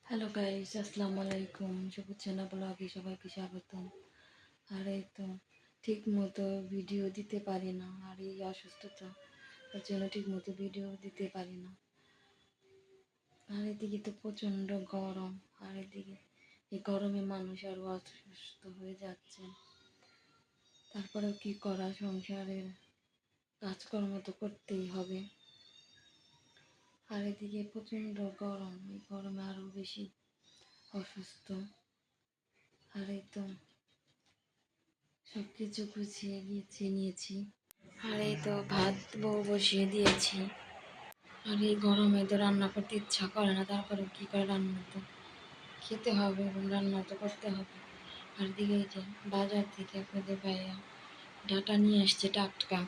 Hello guys, আসসালামু আলাইকুম। সবুজ ব্লগে সবাইকে স্বাগতম। আর এই তো ঠিক মতো ভিডিও দিতে পারি না, আর এই অসুস্থতা তার জন্য ঠিক মতো ভিডিও দিতে পারি না। আর এদিকে তো প্রচণ্ড গরম, আর এদিকে এই গরমে মানুষ আরও অসুস্থ হয়ে যাচ্ছে। তারপরেও কি করা, সংসারের কাজকর্ম তো করতেই হবে। আর এদিকে প্রচণ্ড গরম, এই গরমে আরও বেশি অসুস্থ। আর এই তো সবকিছু গুছিয়ে নিয়েছি। আর এই তো ভাত বসিয়ে দিয়েছি। আর এই গরমে তো রান্না করতে ইচ্ছা করে না, তারপরে কি করে রান্না তো খেতে হবে এবং রান্না তো করতে হবে। আর দিকে এই যে বাজার থেকে আপনাদের ভাইয়া ডাটা নিয়ে আসছে টাটকা।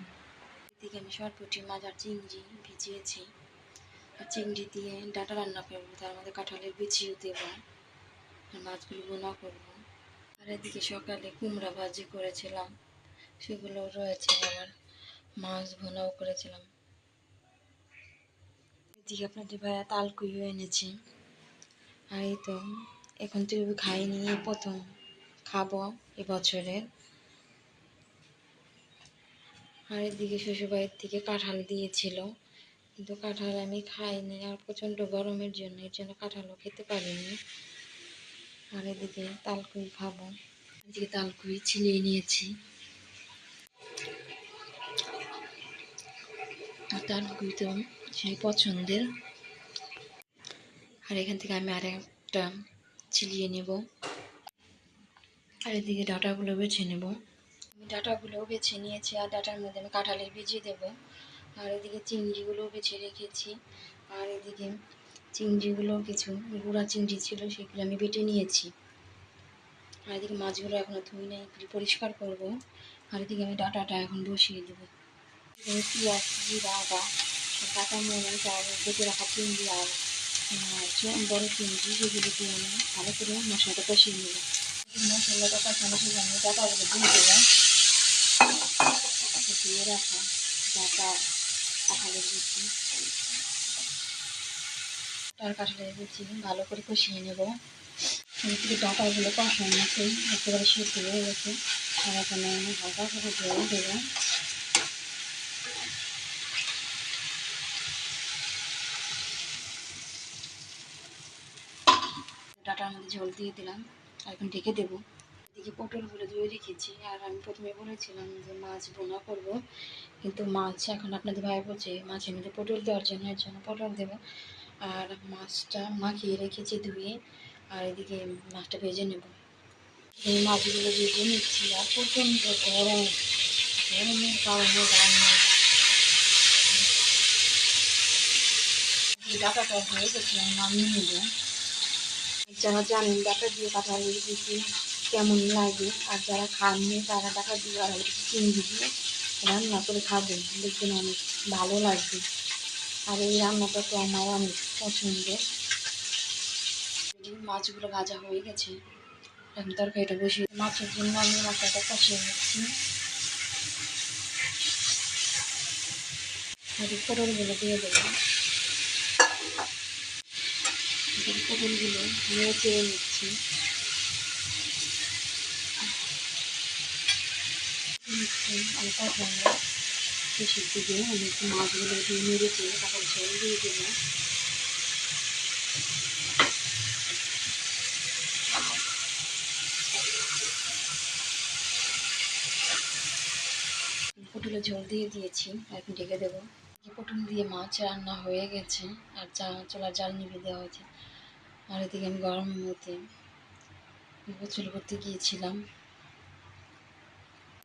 এদিকে আমি সরপুঁটি মাছ আর চিংড়ি ভিজিয়েছি, আর চিংড়ি দিয়ে ডাটা রান্না করবো, তার মধ্যে কাঁঠালের বিচিও দেবো আর মাছগুলো বোনা করবো। আর এদিকে সকালে কুমড়া ভাজি করেছিলাম, সেগুলো রয়েছে। আবার মাছ ভুনাও করেছিলাম। এদিকে আপনাদের ভাইয়া তালকুইও এনেছি। আর এই তো এখন তো খাইনি, প্রথম খাবো এবছরের। আর এদিকে শ্বশুরবাড়ির থেকে কাঁঠাল দিয়েছিল, কিন্তু কাঁঠাল আমি খাইনি, আর প্রচণ্ড গরমের জন্য এর জন্য কাঁঠালও খেতে পারিনি। আর এদিকে তালকুই খাবো, এদিকে তালকুই ছিলিয়ে নিয়েছি। আর তালকুই তো সেই পছন্দের। আর এখান থেকে আমি আরেকটা ছিলিয়ে নেব। আর এদিকে ডাটাগুলো বেছে নেব। আমি ডাটাগুলোও বেছে নিয়েছি, আর ডাটার মধ্যে আমি কাঁঠালের বীজই দেবো। আর এদিকে চিংড়িগুলোও বেছে রেখেছি। আর এদিকে চিংড়িগুলো কিছু গুঁড়া চিংড়ি ছিল, সেগুলো আমি বেটে নিয়েছি। আর এদিকে মাছগুলো এখনও ধুই নাই, এগুলি পরিষ্কার করবো। আর এদিকে আমি ডাটাটা এখন বসিয়ে দেবো। পেঁয়াজ, জিরা, আদা, কাঁচা মরিচ আর বেটে রাখা চিংড়ি আর বড় চিংড়ি, সেগুলো দিয়ে আমি ভালো করে মশলাটা কষিয়ে নেব। মশলাটা কষানো শেষে আমি ডাটাগুলো দিয়ে দেবো। ধুয়ে রাখা ডাটা, কাঁঠালের বিচি, কাঁঠালের বিচি ভালো করে কষিয়ে নেব। এদিকে ডাটাগুলো কষানো আছে, একেবারে সিদ্ধ হয়ে গেছে। আর এখানে আমি হালকা করে জল দেবো। ডাটার মধ্যে ঝোল দিয়ে দিলাম, আর এখন ঢেকে দেবো। এদিকে পটলগুলো ধুয়ে রেখেছি। আর আমি প্রথমে বলেছিলাম যে মাছ বোনা করবো, কিন্তু মাছ এখন আপনাদের ভাই বলছে মাছের মধ্যে পটল দেওয়ার জন্য, এর জন্য পটল দেবো। আর মাছটা মাখিয়ে রেখেছি ধুয়ে। আর এদিকে মাছটা ভেজে নেব। এই মাছগুলো ভেজে নিচ্ছি। আর প্রচণ্ড গরম, গরমের কারণে রান্না ডাটাটা হয়ে গেছে, আমি নামিয়ে নেব। যারা জানেন ডাটা দিয়ে কাঁঠালের বিচি কেমন লাগে, আর যারা খাননি তারা ডাটা দিয়ে আর চিংড়ি দিয়ে রান্না করে খাবেন, দেখবেন অনেক ভালো লাগবে। আর এই রান্নাটা তো আমার অনেক পছন্দের। মাছগুলো ভাজা হয়ে গেছে, এখন তরকারিটা বসিয়ে মাছের জন্য আমি মশলাটা কষিয়ে নিচ্ছি। পটলগুলো দিয়ে দেবো। পটলগুলো নিয়ে চেয়ে নিচ্ছি। আমি কষানো শেষের দিকে আমি একটু মাছগুলো দিয়ে নেড়েছি, তারপর ঝোল দিয়ে দেবো। পটলের ঝোল দিয়ে দিয়েছি, এখন ঢেকে দেবো। পটল দিয়ে মাছ রান্না হয়ে গেছে, আর চুলার জাল নিভিয়ে দেওয়া হয়েছে। আর এদিকে আমি গরমের মধ্যে গোসল করতে গিয়েছিলাম।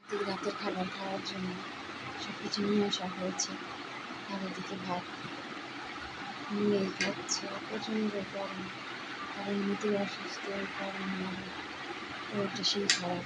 এদিকে রাতের খাবার খাওয়ার জন্য সব কিছু নিয়ে আসা হয়েছে। আর এদিকে ভাত নিয়েই খাচ্ছে। প্রচণ্ড গরম, আর এমনিতেই অসুস্থ, গরম শরীরটা সেই খারাপ।